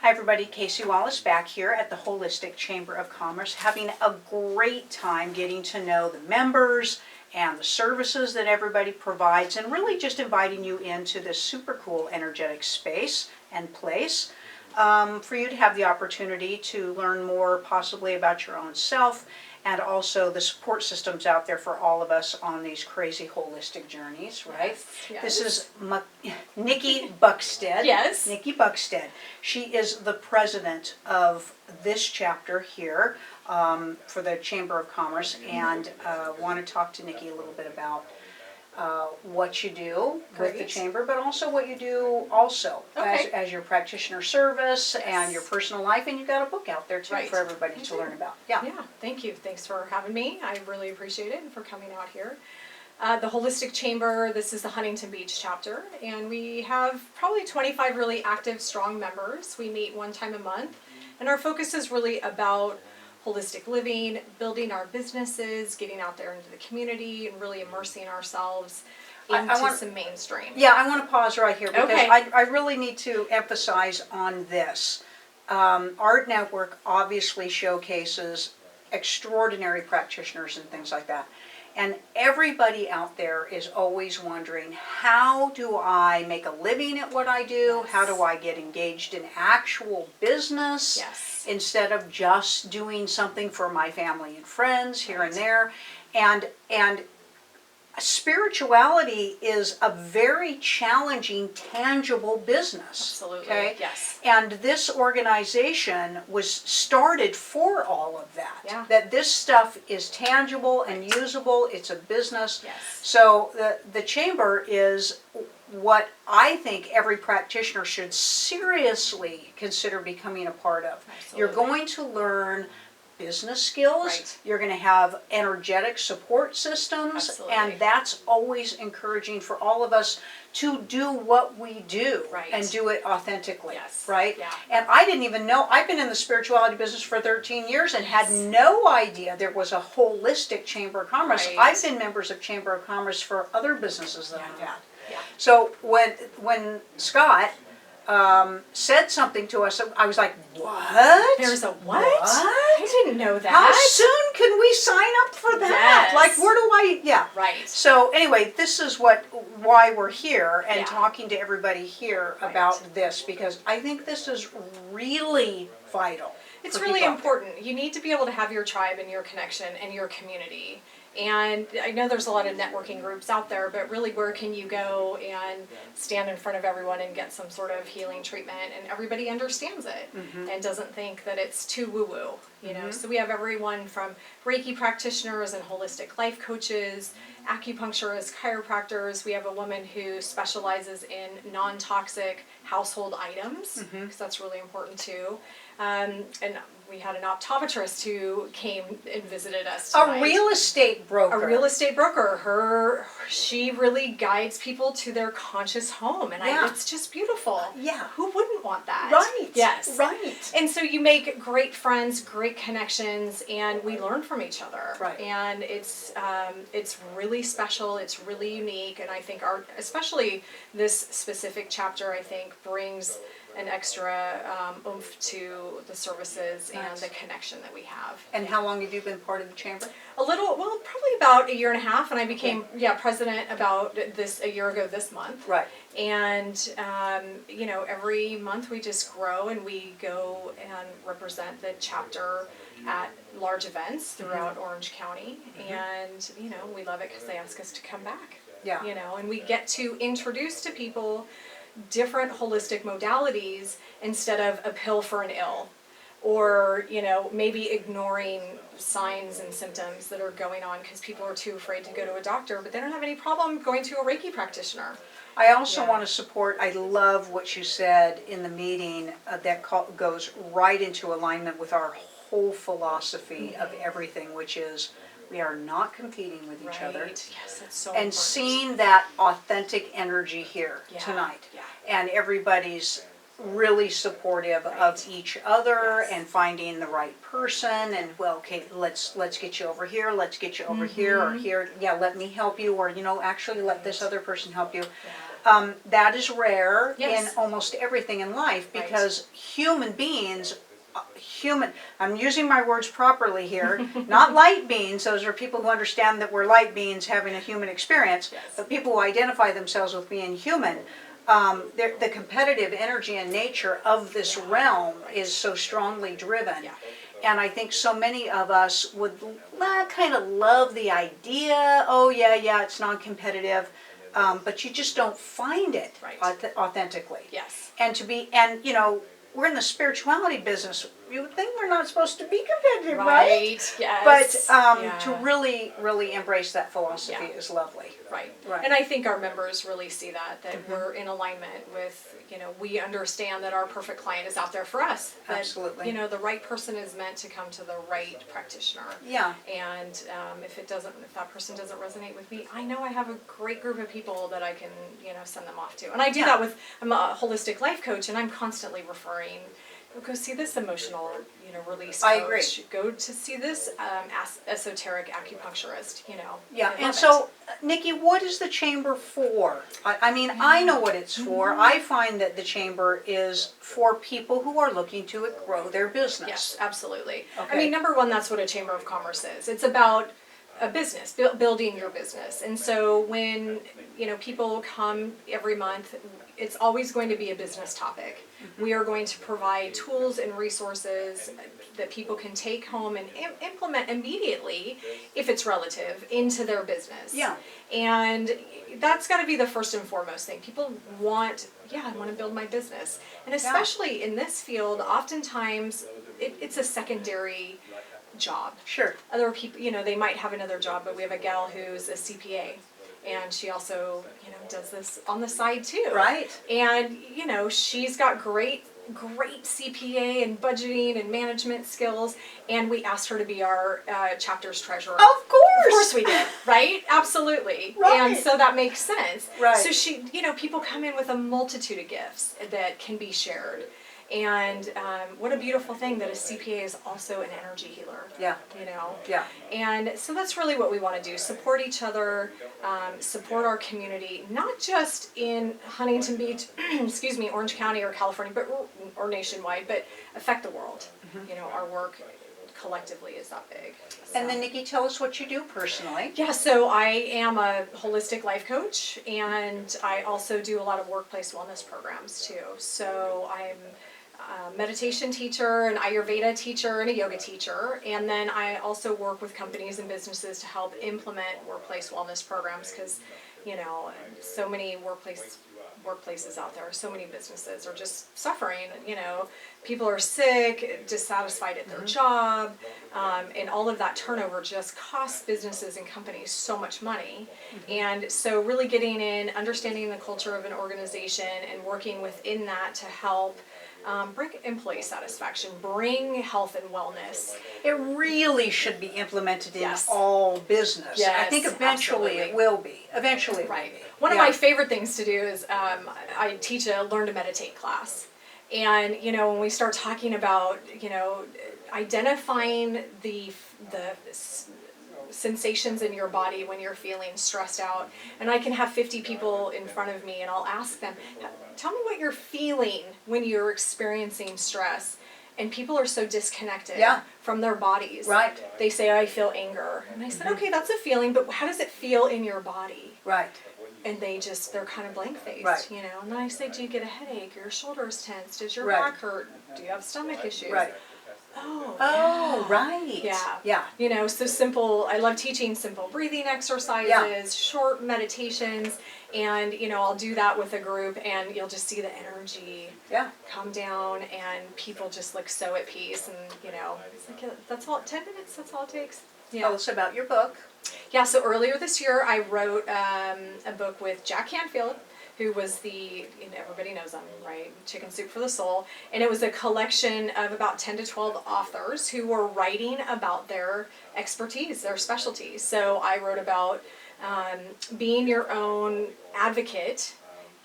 Hi everybody, Casey Wallace back here at the Holistic Chamber of Commerce, having a great time getting to know the members and the services that everybody provides, and really just inviting you into this super cool energetic space and place for you to have the opportunity to learn more possibly about your own self, and also the support systems out there for all of us on these crazy holistic journeys, right? Yes. This is Nikki Buckstead. Yes. Nikki Buckstead. She is the president of this chapter here for the Chamber of Commerce, and want to talk to Nikki a little bit about what you do with the Chamber, but also what you do also as your practitioner service and your personal life, and you've got a book out there too for everybody to learn about. Yeah, thank you. Thanks for having me. I really appreciate it and for coming out here. The Holistic Chamber, this is the Huntington Beach chapter, and we have probably 25 really active, strong members. We meet one time a month, and our focus is really about holistic living, building our businesses, getting out there into the community, and really immersing ourselves into some mainstream. Yeah, I want to pause right here because I really need to emphasize on this. Art Network obviously showcases extraordinary practitioners and things like that. And everybody out there is always wondering, how do I make a living at what I do? How do I get engaged in actual business instead of just doing something for my family and friends here and there? And spirituality is a very challenging, tangible business. Absolutely, okay? Yes. And this organization was started for all of that. Yeah. That this stuff is tangible and usable, it's a business. Yes. So the Chamber is what I think every practitioner should seriously consider becoming a part of. Absolutely. You're going to learn business skills, Right. You're going to have energetic support systems, Absolutely. and that's always encouraging for all of us to do what we do and do it authentically, right? Yeah. And I didn't even know, I've been in the spirituality business for 13 years and had no idea there was a holistic Chamber of Commerce. Right. I've been members of Chamber of Commerce for other businesses that I've had. Yeah. So when Scott said something to us, I was like, what? There's a what? What? I didn't know that. How soon can we sign up for that? Yes. Like, where do I, Right. So anyway, this is why we're here and talking to everybody here about this, because I think this is really vital. It's really important. You need to be able to have your tribe and your connection and your community. And I know there's a lot of networking groups out there, but really where can you go and stand in front of everyone and get some sort of healing treatment, and everybody understands it and doesn't think that it's too woo-woo, you know? So we have everyone from Reiki practitioners and holistic life coaches, acupuncturists, chiropractors. We have a woman who specializes in non-toxic household items, because that's really important too. And we had an optometrist who came and visited us tonight. A real estate broker. A real estate broker. She really guides people to their conscious home, and it's just beautiful. Yeah. Who wouldn't want that? Right. Yes. Right. And so you make great friends, great connections, and we learn from each other. Right. And it's really special. It's really unique, and I think especially this specific chapter, I think brings an extra oomph to the services and the connection that we have. And how long have you been part of the Chamber? Probably about a year and a half, and I became president about a year ago this month. Right. And every month we just grow, and we go and represent the chapter at large events throughout Orange County, and we love it because they ask us to come back. Yeah. And we get to introduce to people different holistic modalities instead of a pill for an ill, or maybe ignoring signs and symptoms that are going on because people are too afraid to go to a doctor, but they don't have any problem going to a Reiki practitioner. I also want to support, I love what you said in the meeting that goes right into alignment with our whole philosophy of everything, which is we are not competing with each other. Yes, that's so and important. Seeing that authentic energy here tonight. Yeah. And everybody's really supportive of each other and finding the right person, and let's get you over here, let's get you over here or here, let me help you, or actually let this other person help you. That is rare Yes. in almost everything in life Right. because human beings, I'm using my words properly here, not light beings, those are people who understand that we're light beings having a human experience, Yes. but people who identify themselves with being human, the competitive energy and nature of this realm is so strongly driven. Yeah. And I think so many of us would kind of love the idea, oh yeah, it's non-competitive, but you just don't find it Right. authentically. Yes. And we're in the spirituality business. You would think we're not supposed to be competitive, right? Yes. But to really, really embrace that philosophy is lovely. Right. Right. And I think our members really see that we're in alignment with, we understand that our perfect client is out there for us. That, Absolutely. the right person is meant to come to the right practitioner. Yeah. And if that person doesn't resonate with me, I know I have a great group of people that I can, send them off to. And I do that I'm a holistic life coach, and I'm constantly referring, go see this emotional, release coach. I agree. Go to see this esoteric acupuncturist, Yeah, I and love so, Nikki, what is the chamber for? I mean, I know what it's for. I find that the chamber is for people who are looking to grow their business. Yes, absolutely. Okay. I mean, number one, that's what a chamber of commerce is. It's about a business, building your business. And so when, people come every month, it's always going to be a business topic. We are going to provide tools and resources that people can take home and implement immediately, if it's relative, into their business. Yeah. And that's got to be the first and foremost thing. People want, I want to build my business. And especially in this field, oftentimes it's a secondary job. Sure. Other people, they might have another job, but we have a gal who's a CPA. And she also, does this on the side too. Right. And, she's got great CPA and budgeting and management skills. And we asked her to be our chapter's treasurer. Of course. Of course we did, right? Absolutely. Right. And so that makes sense. Right. So she, people come in with a multitude of gifts that can be shared. And what a beautiful thing that a CPA is also an energy healer. Yeah. Yeah. And so that's really what we want to do. Support each other, support our community, not just in Huntington Beach, Orange County or California, or nationwide, but affect the world. Our work collectively is that big. So. And then, Nikki, tell us what you do personally. Yeah, so I am a holistic life coach, and I also do a lot of workplace wellness programs too. So I'm a meditation teacher, an Ayurveda teacher, and a yoga teacher. And then I also work with companies and businesses to help implement workplace wellness programs because, so many workplaces out there, so many businesses are just suffering. People are sick, dissatisfied at their job, and all of that turnover just costs businesses and companies so much money. And so really getting in, understanding the culture of an organization and working within that to help bring employee satisfaction, bring health and wellness. It really should be implemented in Yes. all business. Yes, I think eventually absolutely. it will be. Eventually it will Right. be. One of Yeah. my favorite things to do is I teach a Learn to Meditate class. And, when we start talking about, identifying the sensations in your body when you're feeling stressed out, and I can have 50 people in front of me and I'll ask them, tell me what you're feeling when you're experiencing stress. And people are so disconnected from their bodies. Right. They say, I feel anger. And I said, okay, that's a feeling, but how does it feel in your body? Right. And they're kind of blank-faced, Right. And then I say, do you get a headache? Your shoulders tense? Does your Right. back hurt? Do you have stomach issues? Right. Oh, Oh, yeah. right. Yeah. Yeah. So simple, I love teaching simple breathing exercises, short meditations, and, I'll do that with a group, and you'll just see the energy come down, and people just look so at peace, and, it's like, that's all, 10 minutes, that's all it takes. Tell us about your book. Yeah, so earlier this year I wrote a book with Jack Canfield, who was everybody knows him, right? Chicken Soup for the Soul. And it was a collection of about 10 to 12 authors who were writing about their expertise, their specialties. So I wrote about being your own advocate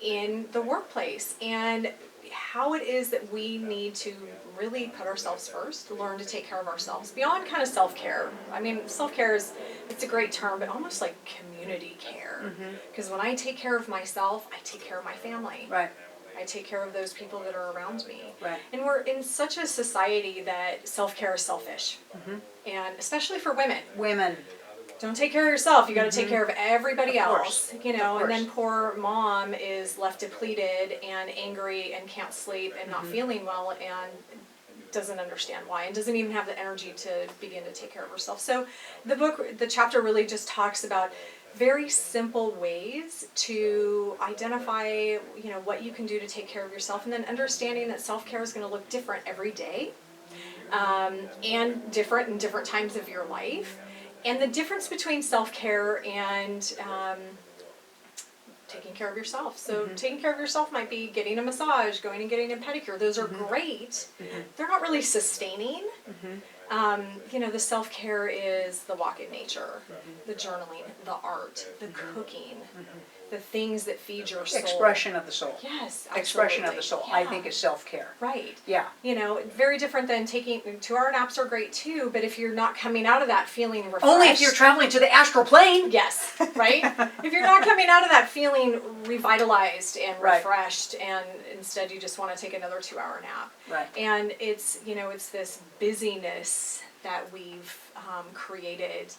in the workplace. And how it is that we need to really put ourselves first, learn to take care of ourselves beyond kind of self-care. I mean, self-care it's a great term, but almost like community care. Because when I take care of myself, I take care of my family. Right. I take care of those people that are around me. Right. And we're in such a society that self-care is selfish. And especially for women. Women. Don't take care of yourself. You got to take care of everybody Of else, course. you know. Of And then course. poor mom is left depleted and angry and can't sleep and not feeling well and doesn't understand why and doesn't even have the energy to begin to take care of herself. So the chapter really just talks about very simple ways to identify, you know, what you can do to take care of yourself, and then understanding that self-care is going to look different every day, and different in different times of your life. And the difference between self-care and taking care of yourself. So taking care of yourself might be getting a massage, going and getting a pedicure. Those are great. They're not really sustaining. You know, the self-care is the walk in nature, the journaling, the art, the cooking, the things that feed your soul. Expression of the soul. Yes, absolutely. Expression of the soul, Yeah. I think, is self-care. Right. Yeah. You know, very different than taking 2-hour naps are great too, but if you're not coming out of that feeling refreshed. Only if you're traveling to the astral plane. Yes, right? If you're not coming out of that feeling revitalized and Right. refreshed, and instead you just want to take another 2-hour nap. Right. And it's, you know, it's this busyness that we've created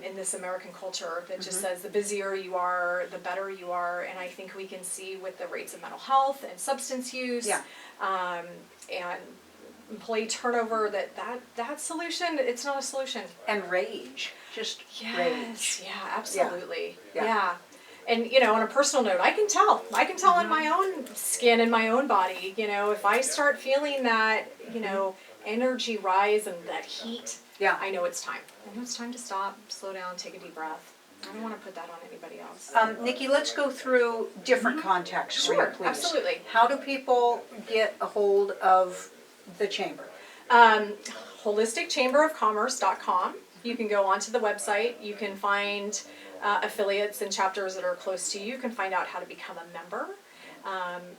in this American culture that just says the busier you are, the better you are. And I think we can see with the rates of mental health and substance use, and employee turnover, that solution, it's not a solution. And rage. Just Yes, rage. yeah, absolutely. Yeah. Yeah. And, you know, on a personal note, I can tell in my own skin, in my own body, you know, if I start feeling that, you know, energy rise and that heat, Yeah. I know it's time. I know it's time to stop, slow down, take a deep breath. I don't want to put that on anybody else. Nikki, let's go through different contexts for you, Sure, please. absolutely. How do people get a hold of the chamber? HolisticChamberofCommerce.com. You can go onto the website. You can find affiliates and chapters that are close to you. You can find out how to become a member.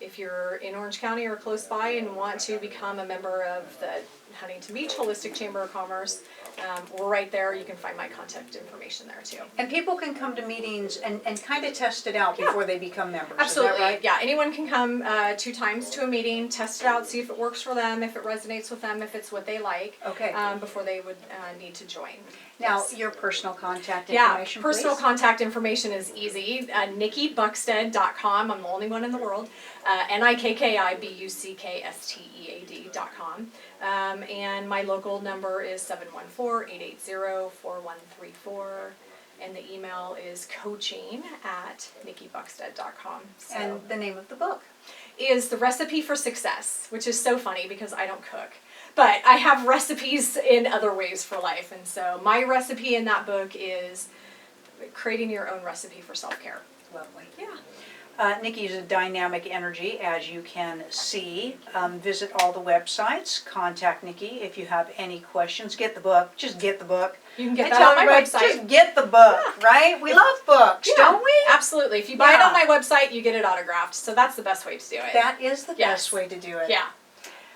If you're in Orange County or close by and want to become a member of the Huntington Beach Holistic Chamber of Commerce, we're right there. You can find my contact information there too. And people can come to meetings and kind of test it out before they become members. Absolutely. Is that right? Yeah, anyone can come 2 times to a meeting, test it out, see if it works for them, if it resonates with them, if it's what they like, Okay. before they would need to join. Now, Yes. your personal contact Yeah, information, personal please. contact information is easy. NikkiBuckstead.com. I'm the only one in the world. NikkiBuckstead.com. And my local number is 714-880-4134. And the email is coaching@NikkiBuckstead.com. So And the name of the book. is The Recipe for Success, which is so funny because I don't cook. But I have recipes in other ways for life. And so my recipe in that book is creating your own recipe for self-care. Lovely. Yeah. Nikki is a dynamic energy, as you can see. Visit all the websites. Contact Nikki if you have any questions. Get the book. Just get the book. You can get I that tell on my everybody, website. just get the book, right? We love books, Yeah, don't we? Absolutely. If you buy it Yeah. on my website, you get it autographed. So that's the best way to do it. That is the Yes. best way to do it. Yeah.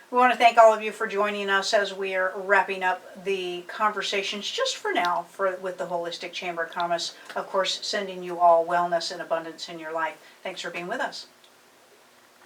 We want to thank all of you for joining us as we are wrapping up the conversations just for now with the Holistic Chamber of Commerce. Of course, sending you all wellness and abundance in your life. Thanks for being with us.